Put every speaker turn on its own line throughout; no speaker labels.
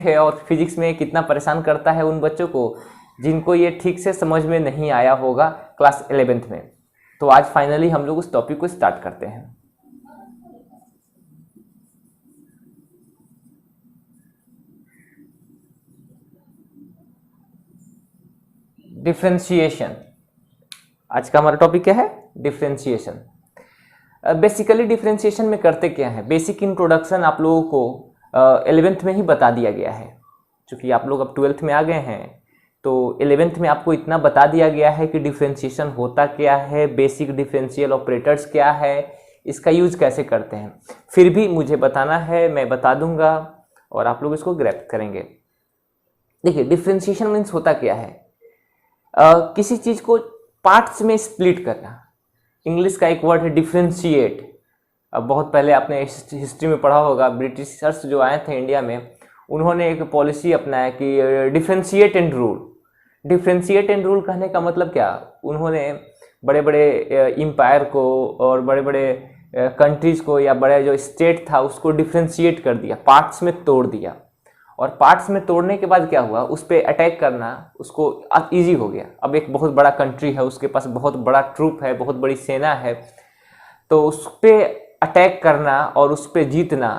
है और फिजिक्स में कितना परेशान करता है उन बच्चों को जिनको ये ठीक से समझ में नहीं आया होगा क्लास 11th में। तो आज फाइनली हम लोग उस टॉपिक को स्टार्ट करते हैं। डिफरेंशिएशन, आज का हमारा टॉपिक क्या है? डिफरेंशिएशन। बेसिकली डिफरेंशिएशन में करते क्या है, बेसिक इंट्रोडक्शन आप लोगों को 11th में ही बता दिया गया है। क्योंकि आप लोग अब 12th में आ गए हैं तो 11th में आपको इतना बता दिया गया है कि डिफरेंशिएशन होता क्या है, बेसिक डिफरेंशियल ऑपरेटर्स क्या है, इसका यूज कैसे करते हैं। फिर भी मुझे बताना है, मैं बता दूंगा और आप लोग इसको ग्रैस्प करेंगे। देखिए डिफरेंशिएशन मीन्स होता क्या है, किसी चीज को पार्ट्स में स्प्लिट करना। इंग्लिश का एक वर्ड है डिफरेंशिएट। अब बहुत पहले आपने हिस्ट्री में पढ़ा होगा, ब्रिटिशर्स जो आए थे इंडिया में उन्होंने एक पॉलिसी अपनाया कि differentiate and rule. Differentiate and rule कहने का मतलब क्या, उन्होंने बड़े बड़े एम्पायर को और बड़े बड़े कंट्रीज को या बड़े जो स्टेट था उसको डिफरेंशिएट कर दिया, पार्ट्स में तोड़ दिया। और पार्ट्स में तोड़ने के बाद क्या हुआ, उस पर अटैक करना उसको इजी हो गया। अब एक बहुत बड़ा कंट्री है, उसके पास बहुत बड़ा ट्रूप है, बहुत बड़ी सेना है, तो उस पर अटैक करना और उस पर जीतना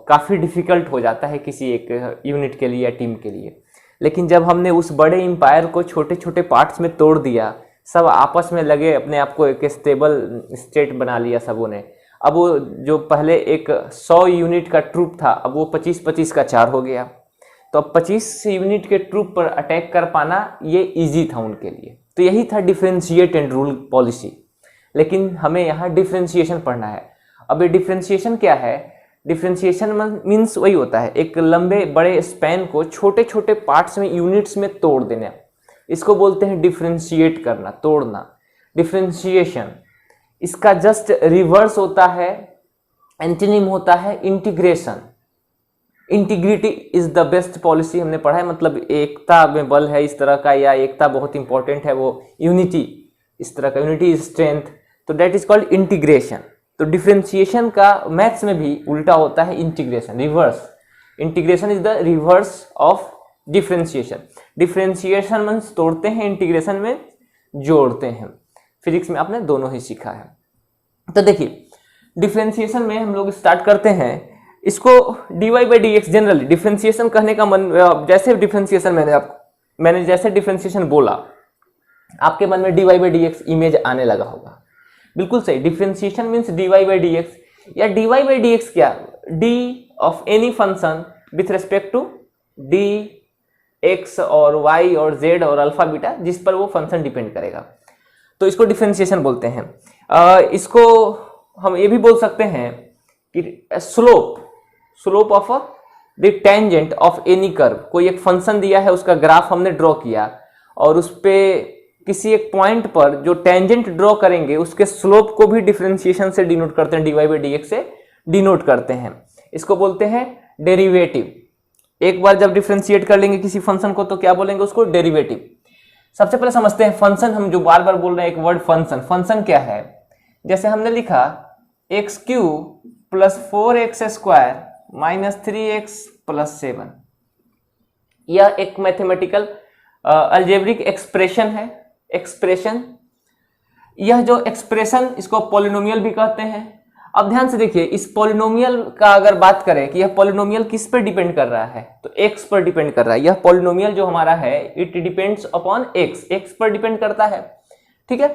काफ़ी डिफिकल्ट हो जाता है किसी एक यूनिट के लिए या टीम के लिए। लेकिन जब हमने उस बड़े एम्पायर को छोटे छोटे पार्ट्स में तोड़ दिया, सब आपस में लगे, अपने आप को एक स्टेबल स्टेट बना लिया सबों ने। अब वो जो पहले एक 100 यूनिट का ट्रूप था, अब वो 25-25 का 4 हो गया। तो अब 25 यूनिट के ट्रूप पर अटैक कर पाना ये इजी था उनके लिए। तो यही था डिफरेंशिएट एंड रूल पॉलिसी। लेकिन हमें यहाँ डिफरेंशिएशन पढ़ना है। अब ये डिफरेंशिएशन क्या है, डिफरेंशिएशन मीन्स वही होता है एक लंबे बड़े स्पैन को छोटे छोटे पार्ट्स में, यूनिट्स में तोड़ देना। इसको बोलते हैं डिफरेंशिएट करना, तोड़ना, डिफरेंशिएशन। इसका जस्ट रिवर्स होता है, एंटीनिम होता है integration. Integrity is the best policy हमने पढ़ा है, मतलब एकता में बल है इस तरह का, या एकता बहुत इंपॉर्टेंट है, वो यूनिटी इस तरह का, यूनिटी इज स्ट्रेंथ, तो दैट इज कॉल्ड इंटीग्रेशन। तो डिफरेंशिएशन का मैथ्स में भी उल्टा होता है integration, reverse. Integration is the reverse of differentiation. Differentiation means तोड़ते हैं, इंटीग्रेशन में जोड़ते हैं। फिजिक्स में आपने दोनों ही सीखा है। तो देखिए डिफरेंशिएशन में हम लोग स्टार्ट करते हैं इसको dy by D x. Generally differentiation कहने का मन, जैसे डिफरेंशिएशन मैंने जैसे डिफरेंशिएशन बोला आपके मन में dy by D X image आने लगा होगा। बिल्कुल सही, differentiation means dy by D X. या dy बाई डी एक्स क्या, d of any function with respect to d x और y और z और अल्फा बीटा, जिस पर वो फंक्शन डिपेंड करेगा, तो इसको डिफरेंशिएशन बोलते हैं। इसको हम ये भी बोल सकते हैं कि slope of the tangent of any curve. कोई एक फंक्शन दिया है, उसका ग्राफ हमने ड्रॉ किया और उस पे किसी एक पॉइंट पर जो टेंजेंट ड्रॉ करेंगे उसके स्लोप को भी डिफरेंशिएशन से डिनोट करते हैं, dy बाई डी एक्स से डिनोट करते हैं। इसको बोलते हैं डेरिवेटिव। एक बार जब डिफरेंशिएट कर लेंगे किसी फंक्शन को तो क्या बोलेंगे उसको, डेरिवेटिव। सबसे पहले समझते हैं फंक्शन, हम जो बार बार बोल रहे हैं एक वर्ड फंक्शन। फंक्शन क्या है, जैसे हमने लिखा x Q plus 4x square minus 3x plus 7, यह एक मैथमेटिकल अलजेब्रिक एक्सप्रेशन है। एक्सप्रेशन, यह जो एक्सप्रेशन इसको पॉलिनोमियल भी कहते हैं। अब ध्यान से देखिए, इस पॉलिनोमियल का अगर बात करें कि यह पॉलिनोमियल किस पर डिपेंड कर रहा है, तो x पर डिपेंड कर रहा है। यह पॉलिनोमियल जो हमारा है इट डिपेंड्स अपॉन x पर डिपेंड करता है, ठीक है।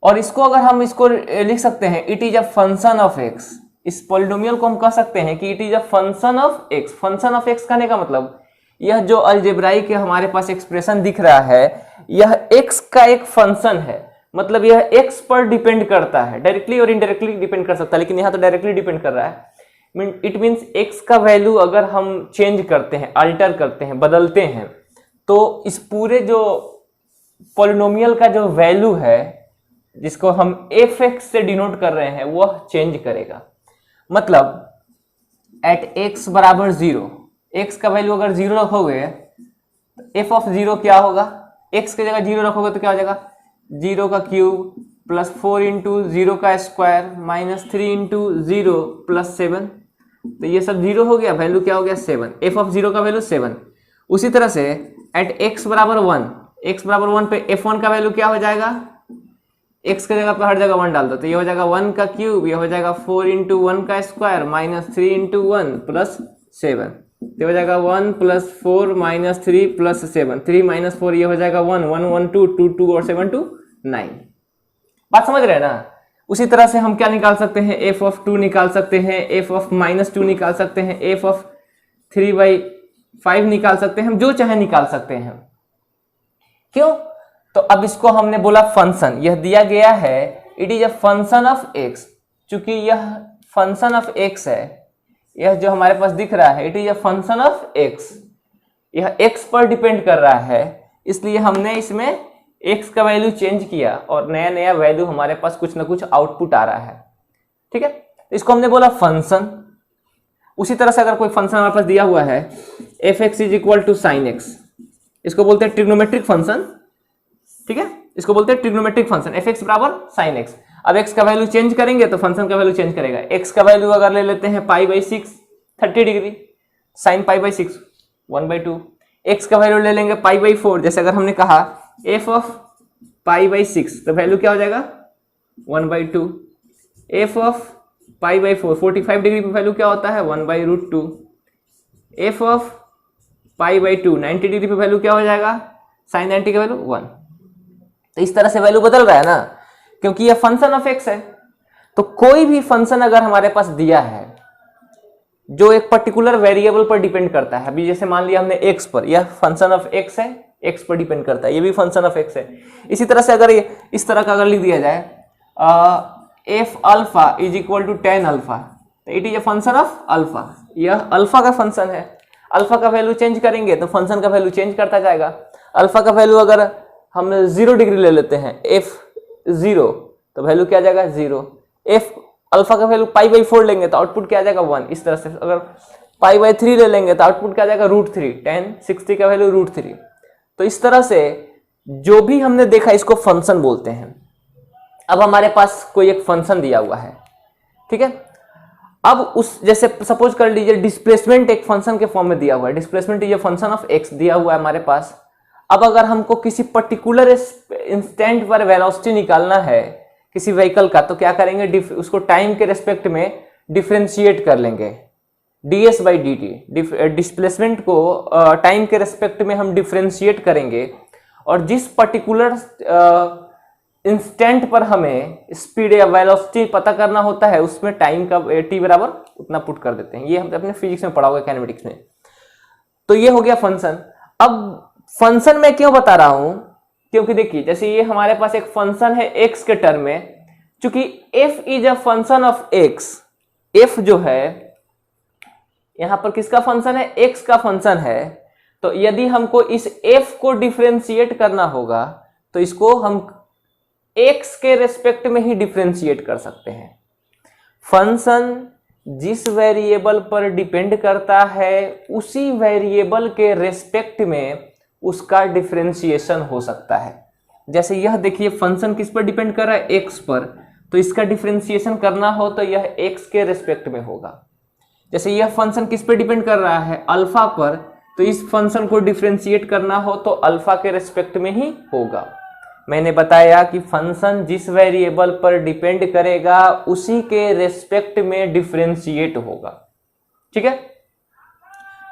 और इसको अगर हम इसको लिख सकते हैं it is a function of x। इस पॉलिनोमियल को हम कह सकते हैं कि it is a function of x। Function of x कहने का मतलब यह जो अलजेब्राइक हमारे पास एक्सप्रेशन दिख रहा है यह x का एक फंक्शन है, मतलब यह x पर डिपेंड करता है। डायरेक्टली और इनडायरेक्टली डिपेंड कर सकता है, लेकिन यहां तो डायरेक्टली डिपेंड कर रहा है। इट मींस x का वैल्यू अगर हम चेंज करते हैं, अल्टर करते हैं, बदलते हैं, तो इस पूरे जो पॉलिनोमियल का जो वैल्यू है जिसको हम fx से डिनोट कर रहे हैं वह चेंज करेगा। मतलब एट x बराबर 0, x का वैल्यू अगर 0 रखोगे तो f ऑफ 0 क्या होगा, x की जगह 0 रखोगे तो क्या हो जाएगा, 0 का क्यूब प्लस 4 इंटू 0 का स्क्वायर माइनस 3 इंटू 0 प्लस 7। तो ये सब 0 हो गया, वैल्यू क्या हो गया 7, एफ ऑफ 0 का वैल्यू 7। उसी तरह से एट x बराबर 1, x बराबर 1 पे f1 का वैल्यू क्या हो जाएगा, x की जगह पे हर जगह 1 डाल दो, तो ये हो जाएगा 1 का क्यूब, ये हो जाएगा 4 इंटू 1 का स्क्वायर माइनस 3 इंटू 1 प्लस 7, तो हो जाएगा 1 प्लस 4 माइनस 3 प्लस 7, 3 माइनस 4 ये हो जाएगा 1, 1 1 2 2 2 और 7 2 9। बात समझ रहे हैं ना। उसी तरह से हम क्या निकाल सकते हैं, एफ ऑफ 2 निकाल सकते हैं, एफ ऑफ -2 निकाल सकते हैं, एफ ऑफ 3/5 निकाल सकते हैं, हम जो चाहे निकाल सकते हैं। क्यों? तो अब इसको हमने बोला फंक्शन, यह दिया गया है it is a function of x, चूंकि यह फंक्शन ऑफ एक्स है, यह जो हमारे पास दिख रहा है it is a function of x, यह एक्स पर डिपेंड कर रहा है, इसलिए हमने इसमें एक्स का वैल्यू चेंज किया और नया नया वैल्यू हमारे पास कुछ ना कुछ आउटपुट आ रहा है। ठीक है, तो इसको हमने बोला फंक्शन। उसी तरह से अगर कोई फंक्शन हमारे पास दिया हुआ है F X is equal to sine X, इसको बोलते हैं ट्रिग्नोमेट्रिक फंक्शन। ठीक है, इसको बोलते हैं ट्रिग्नोमेट्रिक फंक्शन, एफ एक्स बराबर साइन एक्स। अब एक्स का वैल्यू चेंज करेंगे तो फंक्शन का वैल्यू चेंज करेगा। एक्स का वैल्यू अगर ले लेते हैं π/6 30 डिग्री, साइन π/6 1/2। एक्स का वैल्यू ले लेंगे π/4, जैसे अगर हमने कहा एफ ऑफ π/6 तो वैल्यू क्या हो जाएगा 1/2। एफ ऑफ π/4 45 डिग्री पे वैल्यू क्या होता है 1/√2। एफ ऑफ π/2 90 डिग्री पे वैल्यू क्या हो जाएगा साइन 90 का वैल्यू 1। तो इस तरह से वैल्यू बदल रहा है ना, क्योंकि यह फंक्शन ऑफ एक्स है। तो कोई भी फंक्शन अगर हमारे पास दिया है जो एक पर्टिकुलर वेरिएबल पर डिपेंड करता है, अभी जैसे मान लिया हमने एक्स पर, यह फंक्शन ऑफ एक्स है, एक्स पर डिपेंड करता है, ये भी फंक्शन ऑफ एक्स है। इसी तरह से अगर ये इस तरह का अगर लिख दिया जाए F alpha is equal to tan alpha, तो it is a function of alpha, यह अल्फा का फंक्शन है। अल्फा का वैल्यू चेंज करेंगे तो फंक्शन का वैल्यू चेंज करता जाएगा। अल्फा का वैल्यू अगर हम 0 डिग्री ले लेते हैं f0 तो वैल्यू क्या आ जाएगा 0। एफ अल्फा का वैल्यू π/4 लेंगे तो आउटपुट क्या आ जाएगा 1। इस तरह से अगर π/3 ले लेंगे तो आउटपुट क्या आ जाएगा √3, tan 60 का वैल्यू √3। तो इस तरह से जो भी हमने देखा इसको फंक्शन बोलते हैं। अब हमारे पास कोई एक फंक्शन दिया हुआ है, ठीक है। अब उस जैसे सपोज कर लीजिए डिस्प्लेसमेंट एक फंक्शन के फॉर्म में दिया हुआ है, डिस्प्लेसमेंट ये फंक्शन ऑफ एक्स दिया हुआ है हमारे पास। अब अगर हमको किसी पर्टिकुलर इंस्टेंट पर वेलोसिटी निकालना है किसी व्हीकल का, तो क्या करेंगे, उसको टाइम के रेस्पेक्ट में डिफरेंशिएट कर लेंगे ds/dt। डिस्प्लेसमेंट को टाइम के रेस्पेक्ट में हम डिफरेंशिएट करेंगे और जिस पर्टिकुलर इंस्टेंट पर हमें स्पीड या वेलोसिटी पता करना होता है उसमें टाइम का t बराबर उतना पुट कर देते हैं। ये हम अपने फिजिक्स में पढ़ा होगा, काइनेमेटिक्स में। तो ये हो गया फंक्शन। अब फंक्शन मैं क्यों बता रहा हूं, क्योंकि देखिए जैसे ये हमारे पास एक फंक्शन है x के टर्म में, चूंकि f is a function of x, f जो है यहां पर किसका फंक्शन है, x का फंक्शन है। तो यदि हमको इस f को डिफरेंशिएट करना होगा तो इसको हम x के रेस्पेक्ट में ही डिफरेंशिएट कर सकते हैं। फंक्शन जिस वेरिएबल पर डिपेंड करता है उसी वेरिएबल के रेस्पेक्ट में उसका डिफरेंशिएशन हो सकता है। जैसे यह देखिए फंक्शन किस पर डिपेंड कर रहा है, x पर, तो इसका डिफरेंशिएशन करना हो तो यह x के रेस्पेक्ट में होगा। जैसे यह फंक्शन किस पर डिपेंड कर रहा है, अल्फा पर, तो इस फंक्शन को डिफरेंशिएट करना हो तो अल्फा के रेस्पेक्ट में ही होगा। मैंने बताया कि फंक्शन जिस वेरिएबल पर डिपेंड करेगा उसी के रेस्पेक्ट में डिफरेंशिएट होगा। ठीक है,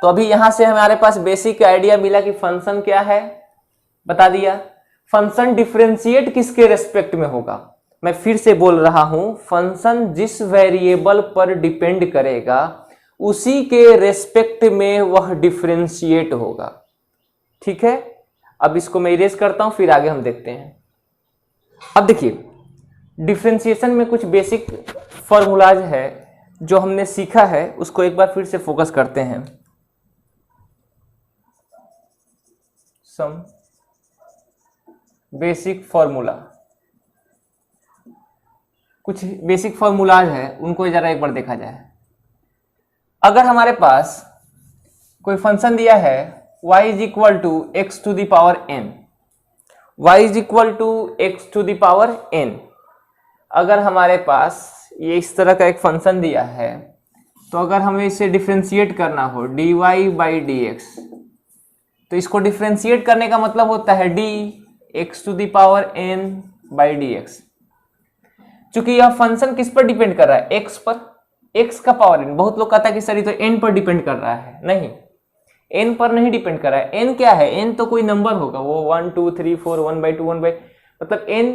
तो अभी यहां से हमारे पास बेसिक आइडिया मिला कि फंक्शन क्या है, बता दिया। फंक्शन डिफरेंशिएट किसके रेस्पेक्ट में होगा, मैं फिर से बोल रहा हूं, फंक्शन जिस वेरिएबल पर डिपेंड करेगा उसी के रेस्पेक्ट में वह डिफरेंशिएट होगा। ठीक है, अब इसको मैं इरेज करता हूं, फिर आगे हम देखते हैं। अब देखिए डिफरेंशिएशन में कुछ बेसिक फॉर्मूलाज है जो हमने सीखा है, उसको एक बार फिर से फोकस करते हैं। सम बेसिक फॉर्मूला, कुछ बेसिक फॉर्मूलाज है उनको जरा एक बार देखा जाए। अगर हमारे पास कोई फंक्शन दिया है y is equal to X to the power n, y is equal to X to the power n, अगर हमारे पास ये इस तरह का एक फंक्शन दिया है तो अगर हमें इसे डिफ्रेंशिएट करना हो dy बाई डी एक्स, तो इसको डिफ्रेंशिएट करने का मतलब होता है D X to the power n by D X. चूंकि यह फंक्शन किस पर डिपेंड कर रहा है, x पर, x का पावर n। बहुत लोग कहता है कि सर ये तो n पर डिपेंड कर रहा है, नहीं, n पर नहीं डिपेंड कर रहा है। n क्या है, n तो कोई नंबर होगा, वो 1 2 3 4 1 बाई 2 1 बाई, मतलब n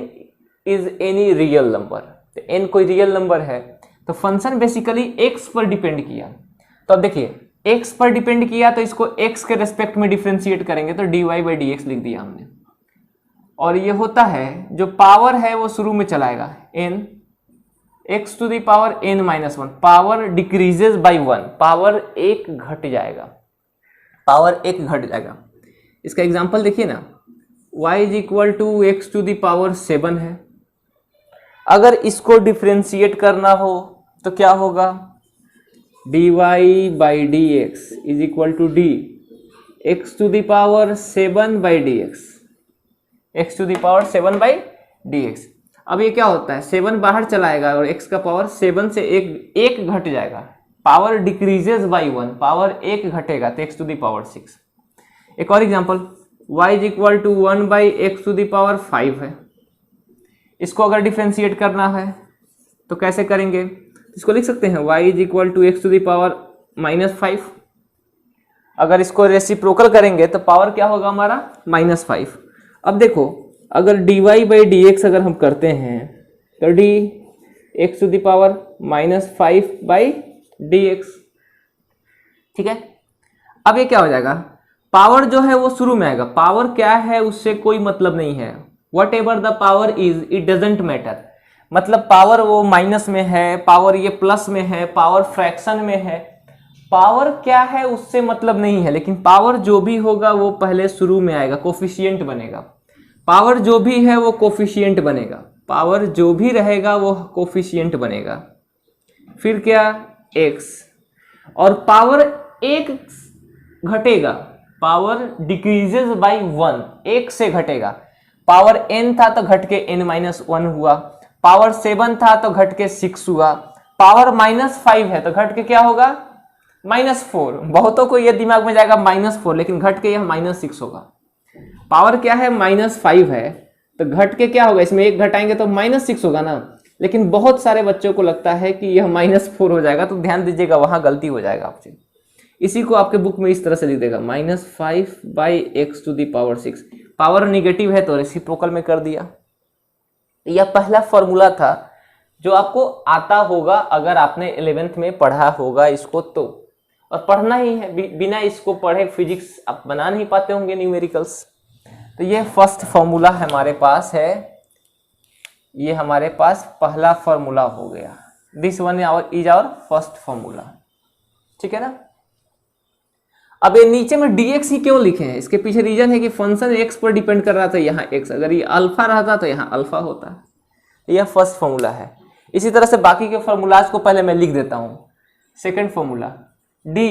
is any real number. तो n कोई रियल नंबर है, तो फंक्शन बेसिकली x पर डिपेंड किया। तो अब देखिए x पर डिपेंड किया तो इसको x के रेस्पेक्ट में डिफ्रेंशिएट करेंगे तो dy बाई डी एक्स लिख दिया हमने। और ये होता है जो पावर है वो शुरू में चलाएगा n, x to the power n minus 1, power decreases by 1, power एक घट जाएगा, पावर एक घट जाएगा। इसका एग्जांपल देखिए ना, y is equal to X to the power 7 है। अगर इसको डिफ्रेंशिएट करना हो तो क्या होगा, dy by D X is equal to D X to the power 7 by D X, X to the power 7 by D X. अब ये क्या होता है, 7 बाहर चलाएगा और x का पावर 7 से एक घट जाएगा, पावर डिक्रीजेज बाई 1, पावर एक घटेगा तो x टू द पावर 6। एक और example, y is equal to 1 by X to the power 5 है। इसको अगर डिफ्रेंशिएट करना है तो कैसे करेंगे, इसको लिख सकते हैं y is equal to X to the power -5। अगर इसको रेसिप्रोकल करेंगे तो पावर क्या होगा हमारा -5। अब देखो अगर dy बाई डी एक्स अगर हम करते हैं तो D X to the power -5 by D X, ठीक है। अब ये क्या हो जाएगा, पावर जो है वो शुरू में आएगा, पावर क्या है उससे कोई मतलब नहीं है, what ever the power is it doesn't matter. मतलब पावर वो माइनस में है, पावर ये प्लस में है, पावर फ्रैक्शन में है, पावर क्या है उससे मतलब नहीं है, लेकिन पावर जो भी होगा वो पहले शुरू में आएगा, कोफिशिएंट बनेगा। पावर जो भी है वो कोफिशिएंट बनेगा, पावर जो भी रहेगा वो कोफिशिएंट बनेगा। फिर क्या, x, और पावर एक घटेगा, पावर डिक्रीजेज बाई 1, एक से घटेगा। पावर n था तो घट के n-1 हुआ, पावर 7 था तो घट के 6 हुआ, पावर -5 है तो घट के क्या होगा, -4। बहुतों को ये दिमाग में जाएगा -4, लेकिन घट के यह -6 होगा। पावर क्या है, -5 है तो घट के क्या होगा, इसमें एक घटाएंगे तो -6 होगा ना, लेकिन बहुत सारे बच्चों को लगता है कि यह -4 हो जाएगा, तो ध्यान दीजिएगा वहां गलती हो जाएगा आपसे। इसी को आपके बुक में इस तरह से लिख देगा, -5 by X to the power 6। Power negative है तो रेसिप्रोकल में कर दिया। यह पहला फॉर्मूला था जो आपको आता होगा अगर आपने 11th में पढ़ा होगा इसको तो, और पढ़ना ही है, बिना इसको पढ़े फिजिक्स आप बना नहीं पाते होंगे न्यूमेरिकल्स। तो ये फर्स्ट फॉर्मूला हमारे पास है, ये हमारे पास पहला फॉर्मूला हो गया, this one is our first formula, ठीक है ना। अब ये नीचे में dx ही क्यों लिखे हैं, इसके पीछे रीजन है कि फंक्शन x पर डिपेंड कर रहा था, यहाँ x, अगर ये अल्फा रहता तो यहाँ अल्फा होता। यह फर्स्ट फॉर्मूला है। इसी तरह से बाकी के फॉर्मूलाज को पहले मैं लिख देता हूं। Second formula, d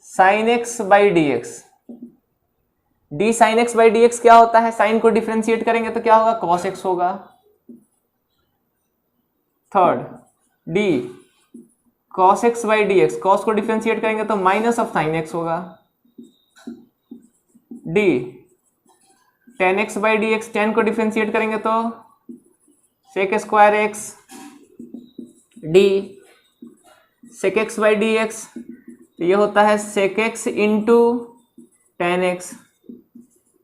sin x by D x, D sine x by D X क्या होता है, साइन को डिफ्रेंशिएट करेंगे तो क्या होगा, cos x होगा। Third, d cos x by D x, cos को डिफ्रेंशिएट करेंगे तो माइनस ऑफ साइन x होगा। d tan x by D x, tan को डिफ्रेंशिएट करेंगे तो sec square x। d sec x by D x, तो ये होता है sec x into tan x।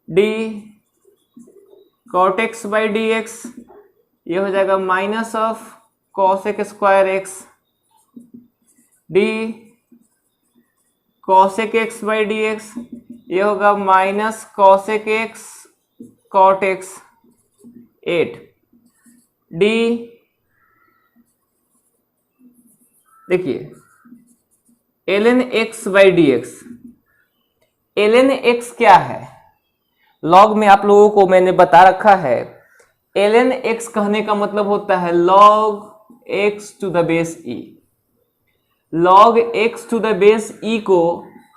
d cot x by D x, ये हो जाएगा minus of cos square x। d cosec x by D x, ये होगा minus cosec x cot x। 8 d, देखिए ln x by D x, ln x क्या है, log में आप लोगों को मैंने बता रखा है, ln x कहने का मतलब होता है log x to the base e। log x to the base e को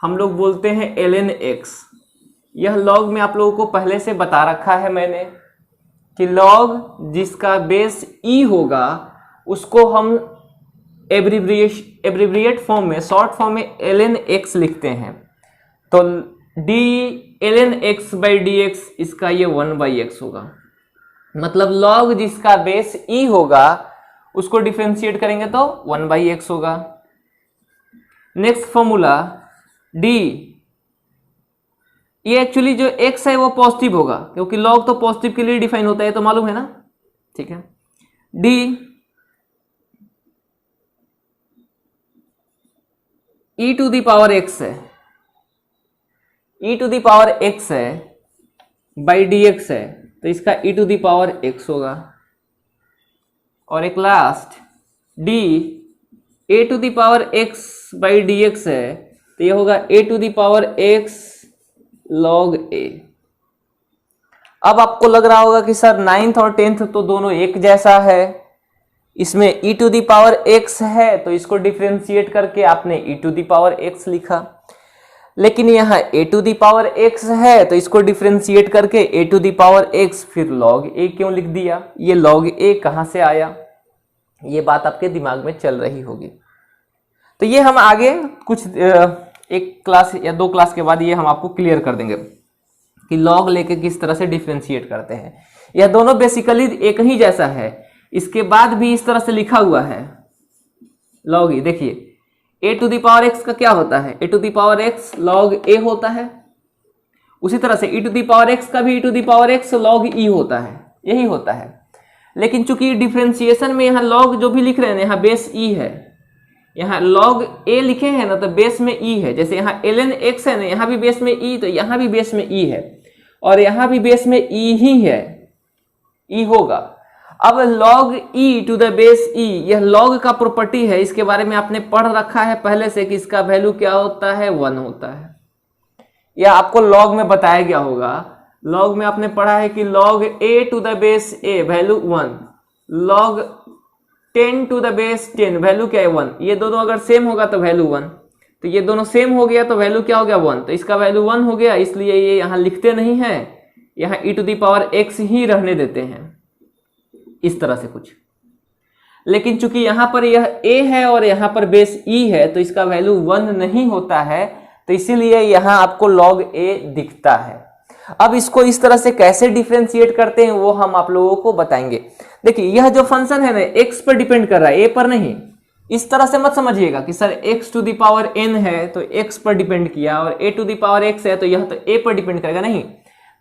हम लोग बोलते हैं ln x। यह log में आप लोगों को पहले से बता रखा है मैंने कि log जिसका बेस e होगा उसको हम एब्रिविएट फॉर्म में, शॉर्ट फॉर्म में ln x लिखते हैं, तो d ln x by D x, इसका ये 1/x होगा। मतलब log जिसका बेस e होगा उसको डिफरेंशिएट करेंगे तो 1/x होगा। नेक्स्ट फॉर्मूला d, ये एक्चुअली जो x है वो पॉजिटिव होगा, क्योंकि log तो पॉजिटिव के लिए डिफाइन होता है, तो मालूम है ना, ठीक है। d e to the power x है, e to the power x है बाई डी एक्स है, तो इसका e to the power x होगा। और एक last d a to the power x by D x है, तो ये होगा a to the power x log a। अब आपको लग रहा होगा कि सर 9th और 10th तो दोनों एक जैसा है, इसमें e to the power x है तो इसको डिफरेंशिएट करके आपने e to the power x लिखा, लेकिन यहाँ a to the power x है तो इसको डिफरेंशिएट करके a to the power x फिर log a क्यों लिख दिया, ये log a कहाँ से आया, ये बात आपके दिमाग में चल रही होगी। तो ये हम आगे कुछ एक क्लास या 2 क्लास के बाद ये हम आपको क्लियर कर देंगे कि log लेके किस तरह से डिफरेंशिएट करते हैं। यह दोनों बेसिकली एक ही जैसा है, इसके बाद भी इस तरह से लिखा हुआ है log e। देखिए a to the power x का क्या होता है, a to the power x log a होता है, उसी तरह से e to the power x का भी e to the power x log e होता है, यही होता है। लेकिन चूंकि डिफरेंशिएशन में यहाँ log जो भी लिख रहे हैं यहाँ बेस e है, यहाँ log a लिखे हैं ना तो बेस में e है, जैसे यहाँ ln x है ना, यहाँ भी बेस में e, तो यहाँ भी बेस में e है, और यहाँ भी बेस में e ही है, e होगा। अब log e to the base e, यह log का प्रॉपर्टी है, इसके बारे में आपने पढ़ रखा है पहले से कि इसका वैल्यू क्या होता है, 1 होता है। यह आपको log में बताया गया होगा, log में आपने पढ़ा है कि log a to the base a value 1, log 10 to the base 10 value क्या है 1, ये दोनों अगर सेम होगा तो वैल्यू 1, तो ये दोनों सेम हो गया तो वैल्यू क्या हो गया 1, तो इसका वैल्यू 1 हो गया, इसलिए ये यहाँ लिखते नहीं है, यहाँ e to the power x ही रहने देते हैं, इस तरह से कुछ। लेकिन चूंकि यहाँ पर यह a है और यहाँ पर बेस e है तो इसका वैल्यू 1 नहीं होता है, तो इसीलिए यहाँ आपको log a दिखता है। अब इसको इस तरह से कैसे डिफरेंशिएट करते हैं वो हम आप लोगों को बताएंगे। देखिए यह जो फंक्शन है ना x पर डिपेंड कर रहा है, a पर नहीं। इस तरह से मत समझिएगा कि sir x to the power n है तो x पर डिपेंड किया, और a to the power x है तो यह तो a पर डिपेंड करेगा, नहीं।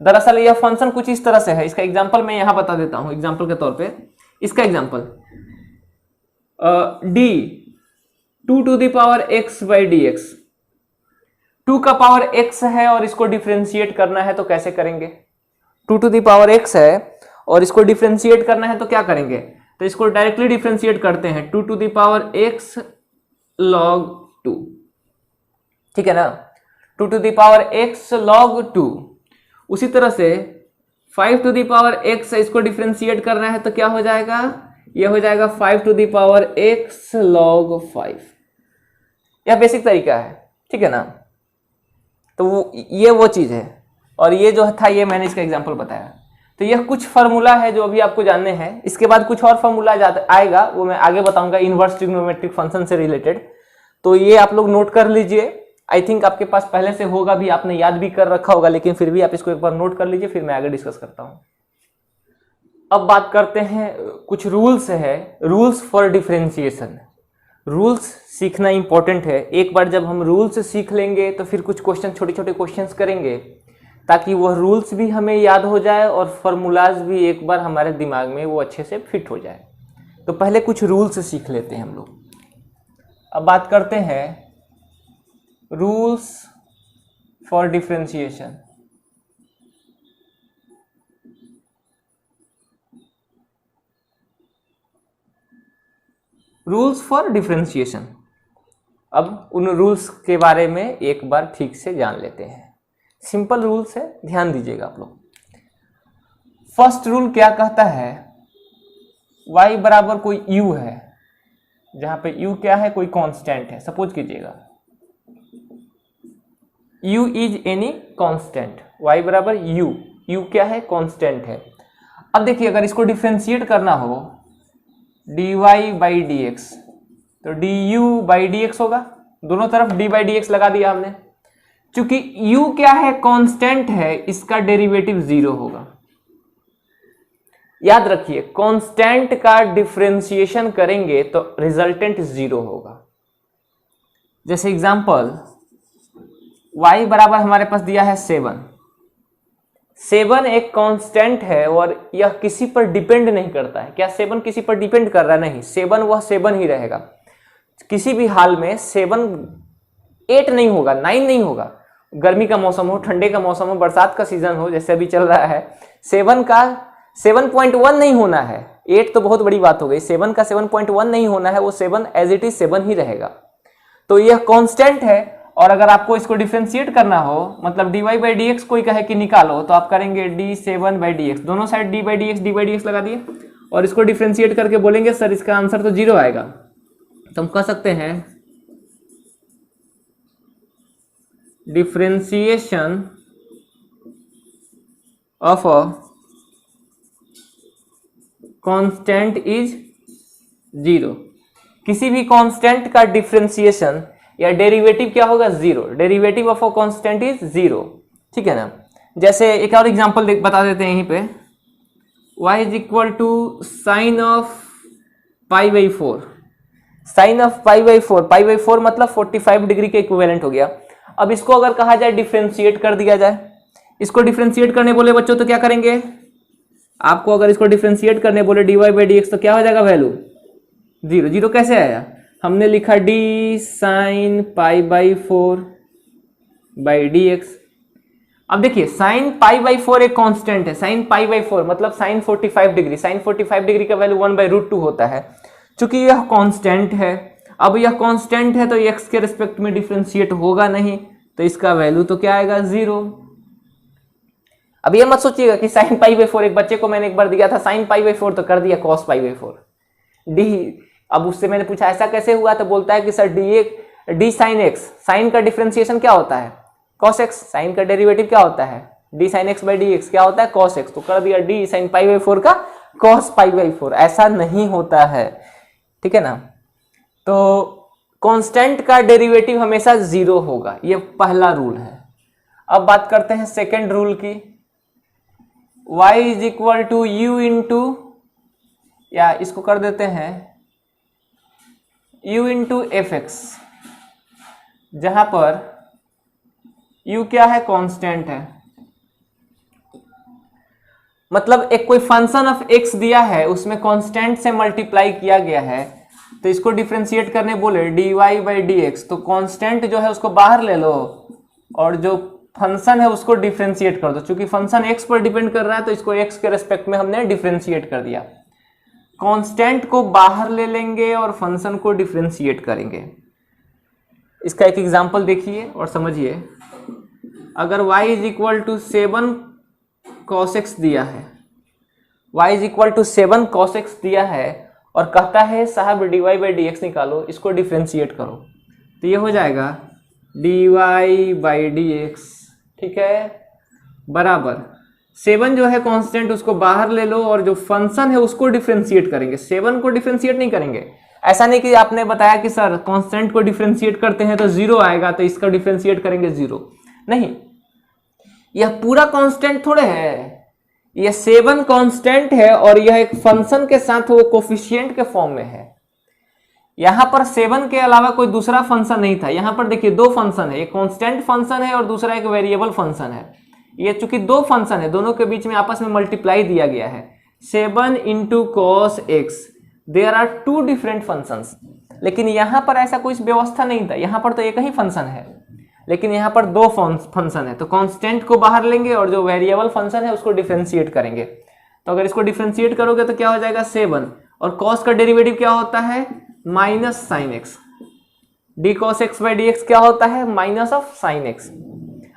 दरअसल यह फंक्शन कुछ इस तरह से है, इसका एग्जांपल मैं यहां बता देता हूं एग्जांपल के तौर पे। इसका example d 2 to the power x by D x, 2 का पावर x है और इसको डिफरेंशिएट करना है तो कैसे करेंगे, 2 टू दी पावर x है और इसको डिफरेंशिएट करना है तो क्या करेंगे, तो इसको डायरेक्टली डिफरेंशिएट करते हैं 2 to the power x log 2, ठीक है ना, 2 to the power x log 2। उसी तरह से 5 टू दी पावर x है, इसको डिफरेंशिएट करना है तो क्या हो जाएगा, यह हो जाएगा 5 to the power x log 5। यह बेसिक तरीका है, ठीक है ना। तो ये वो चीज है, और ये जो था ये मैंने इसका एग्जांपल बताया। तो यह कुछ फार्मूला है जो अभी आपको जानने हैं, इसके बाद कुछ और फार्मूला आएगा, वो मैं आगे बताऊंगा इनवर्स ट्रिग्नोमेट्रिक फंक्शन से रिलेटेड। तो ये आप लोग नोट कर लीजिए, आई थिंक आपके पास पहले से होगा भी, आपने याद भी कर रखा होगा, लेकिन फिर भी आप इसको एक बार नोट कर लीजिए, फिर मैं आगे डिस्कस करता हूं। अब बात करते हैं, कुछ रूल्स है, रूल्स फॉर डिफरेंशिएशन। रूल्स सीखना इंपॉर्टेंट है, एक बार जब हम रूल्स सीख लेंगे तो फिर कुछ क्वेश्चन, छोटे छोटे क्वेश्चंस करेंगे ताकि वह रूल्स भी हमें याद हो जाए और फॉर्मूलाज भी एक बार हमारे दिमाग में वो अच्छे से फिट हो जाए। तो पहले कुछ रूल्स सीख लेते हैं हम लोग। अब बात करते हैं rules for differentiation. Rules for differentiation, अब उन रूल्स के बारे में एक बार ठीक से जान लेते हैं। सिंपल रूल्स है, ध्यान दीजिएगा आप लोग। फर्स्ट रूल क्या कहता है, y बराबर कोई u है, जहां पे u क्या है, कोई कांस्टेंट है। सपोज कीजिएगा u is any constant, y बराबर u क्या है, कांस्टेंट है। अब देखिए अगर इसको डिफरेंशिएट करना हो dy बाई डी एक्स, तो du/dx होगा, दोनों तरफ d/dx लगा दिया हमने। चूंकि u क्या है, कांस्टेंट है, इसका डेरिवेटिव 0 होगा। याद रखिए कांस्टेंट का डिफरेंशिएशन करेंगे तो रिजल्टेंट 0 होगा। जैसे एग्जांपल y बराबर हमारे पास दिया है 7। 7 एक कांस्टेंट है और यह किसी पर डिपेंड नहीं करता है। क्या 7 किसी पर डिपेंड कर रहा है? नहीं, 7 वह 7 ही रहेगा। किसी भी हाल में 7 8 नहीं होगा, 9 नहीं होगा। गर्मी का मौसम हो, ठंडे का मौसम हो, बरसात का सीजन हो, जैसे अभी चल रहा है, 7 का 7.1 नहीं होना है। 8 तो बहुत बड़ी बात हो गई, 7 का 7.1 नहीं होना है, वो 7 एज इट इज 7 ही रहेगा। तो यह कांस्टेंट है। और अगर आपको इसको डिफरेंशिएट करना हो, मतलब dy/dx कोई कहे कि निकालो, तो आप करेंगे d7/dx, दोनों साइड d/dx लगा दिए और इसको डिफरेंशिएट करके बोलेंगे सर इसका आंसर तो 0 आएगा। तो हम कह सकते हैं differentiation of a constant is 0। किसी भी कांस्टेंट का डिफरेंशिएशन या डेरिवेटिव क्या होगा? 0। Derivative of a constant is 0। ठीक है ना। जैसे एक और एग्जांपल बता देते हैं यहीं पे, y is equal to sine of π/4। Sine of π/4 मतलब 45 डिग्री के इक्विवेलेंट हो गया। अब इसको अगर कहा जाए डिफरेंशिएट कर दिया जाए, इसको डिफरेंशिएट करने बोले बच्चों तो क्या करेंगे? आपको अगर इसको डिफरेंशिएट करने बोले dy/dx तो क्या हो जाएगा? वैल्यू 0। 0 कैसे आया? हमने लिखा d साइन π/4/dx। अब देखिए साइन π/4 एक कांस्टेंट है। साइन π/4 मतलब साइन 45 डिग्री। साइन 45 डिग्री का वैल्यू 1/√2 होता है। चूंकि यह कांस्टेंट है, अब यह कांस्टेंट है तो x के रिस्पेक्ट में डिफरेंशिएट होगा नहीं, तो इसका वैल्यू तो क्या आएगा? 0। अब ये मत सोचिएगा कि साइन π/4, एक बच्चे को मैंने एक बार दिया था साइन π/4 तो कर दिया cos π/4 d। अब उससे मैंने पूछा ऐसा कैसे हुआ, तो बोलता है कि sir d sine x, sine का डिफरेंशिएशन क्या होता है? cos x। साइन का डेरिवेटिव क्या होता है? d साइन x/dx क्या होता है? cos x। तो कर दिया d साइन π/4 का cos π/4। ऐसा नहीं होता है, ठीक है ना। तो कांस्टेंट का डेरिवेटिव हमेशा 0 होगा, ये पहला रूल है। अब बात करते हैं सेकेंड रूल की। y is equal to u into, या इसको कर देते हैं u इंटू fx, जहां पर u क्या है? कांस्टेंट है। मतलब एक कोई फंक्शन ऑफ x दिया है, उसमें कांस्टेंट से मल्टीप्लाई किया गया है, तो इसको डिफरेंशिएट करने बोले dy/dx, तो कांस्टेंट जो है उसको बाहर ले लो और जो फंक्शन है उसको डिफरेंशिएट कर दो। चूंकि फंक्शन x पर डिपेंड कर रहा है तो इसको x के रेस्पेक्ट में हमने डिफरेंशिएट कर दिया। कांस्टेंट को बाहर ले लेंगे और फंक्शन को डिफरेंशिएट करेंगे। इसका एक एग्जांपल देखिए और समझिए। अगर y is equal to 7 cos x दिया है, y is equal to 7 cos x दिया है और कहता है साहब dy/dx निकालो, इसको डिफरेंशिएट करो, तो ये हो जाएगा dy/dx, ठीक है, बराबर 7 जो है कांस्टेंट उसको बाहर ले लो और जो फंक्शन है उसको डिफरेंशिएट करेंगे। 7 को डिफरेंशिएट नहीं करेंगे। ऐसा नहीं कि आपने बताया कि सर कांस्टेंट को डिफरेंशिएट करते हैं तो 0 आएगा तो इसका डिफरेंशिएट करेंगे 0, नहीं, यह पूरा कांस्टेंट थोड़े है। यह 7 कांस्टेंट है और यह एक फंक्शन के साथ वो कोफिशिएंट के फॉर्म में है। यहां पर 7 के अलावा कोई दूसरा फंक्शन नहीं था। यहां पर देखिए 2 फंक्शन है, एक कांस्टेंट फंक्शन है और दूसरा एक वेरिएबल फंक्शन है। ये चूंकि 2 फंक्शन है, दोनों के बीच में आपस में मल्टीप्लाई दिया गया है। 7 into cos x, there are 2 different functions. लेकिन यहां पर ऐसा कोई व्यवस्था नहीं था, यहां पर तो एक ही फंक्शन है, लेकिन यहाँ पर 2 फंक्शन है। तो कांस्टेंट को बाहर लेंगे और जो वेरिएबल फंक्शन है उसको डिफरेंशिएट करेंगे। तो अगर इसको डिफरेंशिएट करोगे तो क्या हो जाएगा 7, और cos का डेरिवेटिव क्या होता है? Minus sine x. D cos x/dx क्या होता है? Minus of sine x.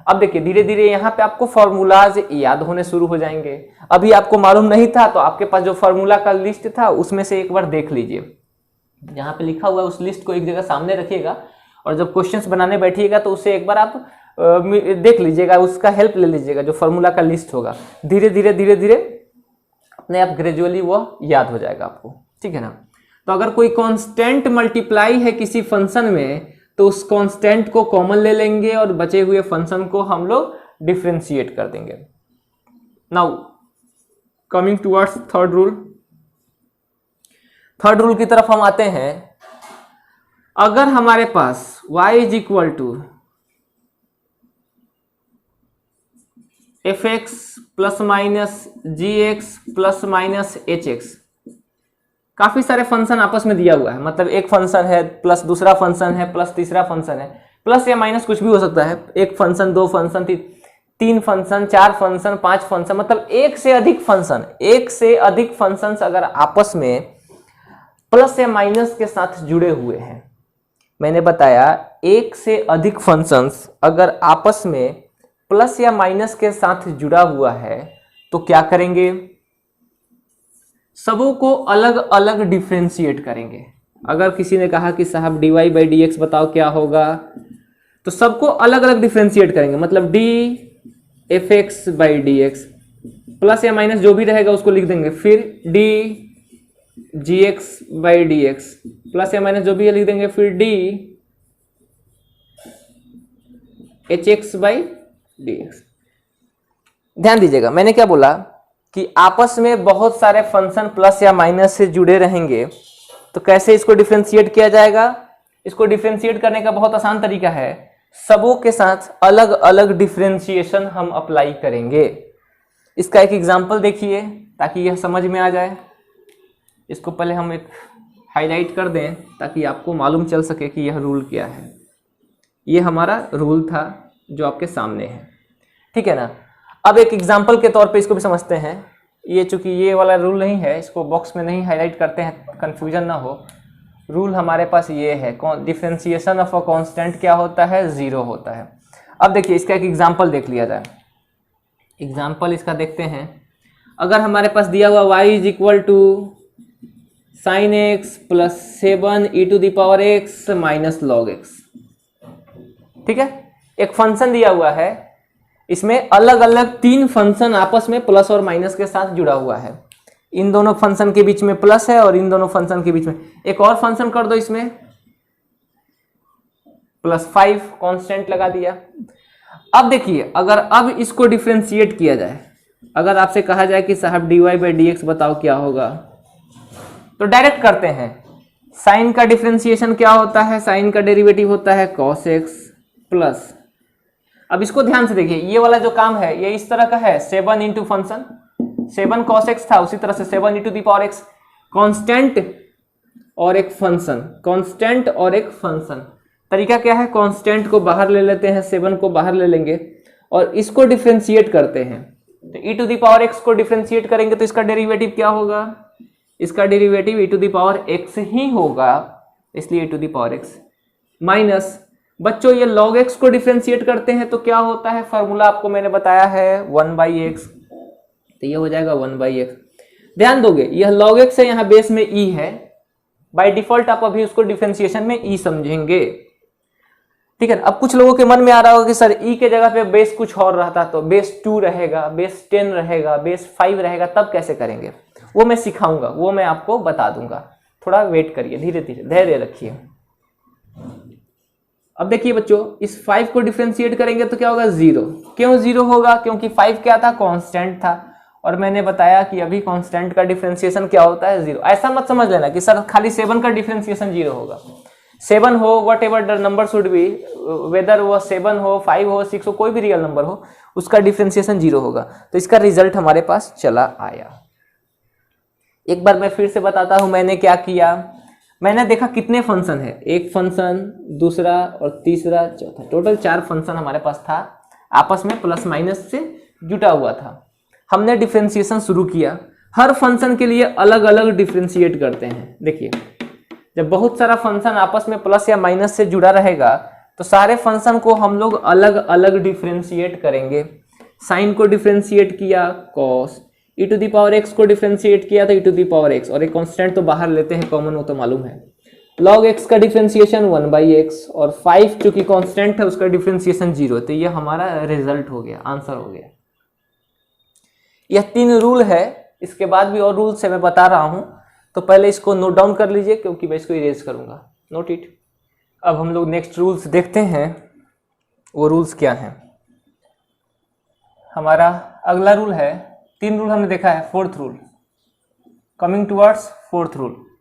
अब देखिए धीरे धीरे यहाँ पे आपको फॉर्मूलाज याद होने शुरू हो जाएंगे। अभी आपको मालूम नहीं था तो आपके पास जो फॉर्मूला का लिस्ट था उसमें से एक बार देख लीजिए। यहाँ पे लिखा हुआ है उस लिस्ट को एक जगह सामने रखिएगा और जब क्वेश्चंस बनाने बैठिएगा तो उससे एक बार आप देख लीजिएगा, उसका हेल्प ले लीजिएगा, जो फॉर्मूला का लिस्ट होगा। धीरे धीरे अपने आप ग्रेजुअली वो याद हो जाएगा आपको, ठीक है ना। तो अगर कोई कांस्टेंट मल्टीप्लाई है किसी फंक्शन में तो उस कांस्टेंट को कॉमन ले लेंगे और बचे हुए फंक्शन को हम लोग डिफरेंशिएट कर देंगे। Now coming towards third rule. Third rule की तरफ हम आते हैं। अगर हमारे पास y is equal to f x plus minus g x plus minus h x, काफी सारे फंक्शन आपस में दिया हुआ है, मतलब एक फंक्शन है प्लस दूसरा फंक्शन है प्लस तीसरा फंक्शन है, प्लस या माइनस कुछ भी हो सकता है, एक फंक्शन, दो फंक्शन, तीन फंक्शन, चार फंक्शन, पांच फंक्शन, मतलब एक से अधिक फंक्शन अगर आपस में प्लस या माइनस के साथ जुड़े हुए हैं। मैंने बताया एक से अधिक फंक्शंस अगर आपस में प्लस या माइनस के साथ जुड़ा हुआ है तो क्या करेंगे, सबों को अलग अलग डिफरेंशिएट करेंगे। अगर किसी ने कहा कि साहब dy बाई डी एक्स बताओ क्या होगा, तो सबको अलग अलग डिफरेंशिएट करेंगे, मतलब D F x by D x, plus या माइनस जो भी रहेगा उसको लिख देंगे, फिर D G x by D x, plus या माइनस जो भी है लिख देंगे, फिर D H x by D x. ध्यान दीजिएगा मैंने क्या बोला कि आपस में बहुत सारे फंक्शन प्लस या माइनस से जुड़े रहेंगे, तो कैसे इसको डिफरेंशिएट किया जाएगा। इसको डिफरेंशिएट करने का बहुत आसान तरीका है, सबों के साथ अलग अलग डिफरेंशिएशन हम अप्लाई करेंगे। इसका एक एग्जांपल देखिए ताकि यह समझ में आ जाए। इसको पहले हम एक हाईलाइट कर दें ताकि आपको मालूम चल सके कि यह रूल क्या है। यह हमारा रूल था जो आपके सामने है, ठीक है ना। अब एक एग्जांपल के तौर पे इसको भी समझते हैं। ये चूंकि ये वाला रूल नहीं है, इसको बॉक्स में नहीं हाईलाइट करते हैं, कंफ्यूजन ना हो। रूल हमारे पास ये है, डिफरेंशिएशन ऑफ अ कांस्टेंट क्या होता है, जीरो होता है। अब देखिए इसका एक एग्जांपल देख लिया जाए। एग्जांपल इसका देखते हैं। अगर हमारे पास दिया हुआ y is equal to sine x plus 7 e to the power x minus log x, ठीक है। एक फंक्शन दिया हुआ है, इसमें अलग अलग तीन फंक्शन आपस में प्लस और माइनस के साथ जुड़ा हुआ है। इन दोनों फंक्शन के बीच में प्लस है और इन दोनों फंक्शन के बीच में एक और फंक्शन कर दो, इसमें +5 कांस्टेंट लगा दिया। अब देखिए अगर अब इसको डिफरेंशिएट किया जाए, अगर आपसे कहा जाए कि साहब dy बाई डी एक्स बताओ क्या होगा, तो डायरेक्ट करते हैं। साइन का डिफरेंशिएशन क्या होता है, साइन का डेरिवेटिव होता है cos x प्लस, अब इसको ध्यान से देखिए, ये वाला जो काम है ये इस तरह का है, 7 इंटू फंक्शन, 7 cos x था, उसी तरह से 7 इंटू दी पावर x, कांस्टेंट और एक फंक्शन, कांस्टेंट और एक फंक्शन। तरीका क्या है, कांस्टेंट को बाहर ले लेते हैं, 7 को बाहर ले लेंगे और इसको डिफरेंशिएट करते हैं। तो e to the power x को डिफरेंशिएट करेंगे तो इसका डेरिवेटिव क्या होगा, इसका derivative e to the power x ही होगा, इसलिए e to the power x minus, बच्चों ये log x को डिफरेंशिएट करते हैं तो क्या होता है, फॉर्मूला आपको मैंने बताया है 1/x, तो ये हो जाएगा 1/x। ध्यान दोगे यह log x है, यहाँ बेस में e है, बाय डिफॉल्ट आप अभी उसको डिफरेंशिएशन में e समझेंगे, ठीक है। अब कुछ लोगों के मन में आ रहा होगा कि सर e के जगह पे बेस कुछ और रहता तो बेस 2 रहेगा, बेस 10 रहेगा, बेस 5 रहेगा, तब कैसे करेंगे, वो मैं सिखाऊंगा, वो मैं आपको बता दूंगा, थोड़ा वेट करिए, धीरे धीरे धैर्य रखिए। अब देखिए बच्चों इस 5 को डिफरेंशिएट करेंगे तो क्या होगा, 0। क्यों 0 होगा, क्योंकि 5 क्या था, कांस्टेंट था, और मैंने बताया कि अभी कांस्टेंट का डिफरेंशिएशन क्या होता है, 0। ऐसा मत समझ लेना कि सर खाली 7 का डिफरेंशिएशन 0 होगा। 7 हो, whatever the number should be, whether वो 7 हो, 5 हो, 6 हो, कोई भी रियल नंबर हो, उसका डिफरेंशिएशन 0 होगा। तो इसका रिजल्ट हमारे पास चला आया। एक बार मैं फिर से बताता हूं मैंने क्या किया। मैंने देखा कितने फंक्शन है, एक फंक्शन, दूसरा और तीसरा, चौथा, टोटल 4 फंक्शन हमारे पास था, आपस में प्लस माइनस से जुटा हुआ था। हमने डिफरेंशिएशन शुरू किया, हर फंक्शन के लिए अलग अलग डिफरेंशिएट करते हैं। देखिए जब बहुत सारा फंक्शन आपस में प्लस या माइनस से जुड़ा रहेगा तो सारे फंक्शन को हम लोग अलग अलग डिफरेंशिएट करेंगे। साइन को डिफरेंशिएट किया cos, e to the power x को डिफरेंशिएट किया तो e to the power x, और एक कांस्टेंट तो बाहर लेते हैं कॉमन, वो तो मालूम है। log x का डिफरेंशिएशन 1/x, और 5 चूंकि कांस्टेंट है उसका डिफरेंशिएशन 0, तो ये हमारा रिजल्ट हो गया, आंसर हो गया। यह 3 रूल है, इसके बाद भी और रूल्स है मैं बता रहा हूं। तो पहले इसको नोट डाउन कर लीजिए क्योंकि मैं इसको इरेज करूंगा। Note it. अब हम लोग नेक्स्ट रूल्स देखते हैं। वो रूल्स क्या हैं? हमारा अगला रूल है, 3 रूल हमने देखा है, 4th rule, coming towards 4th rule.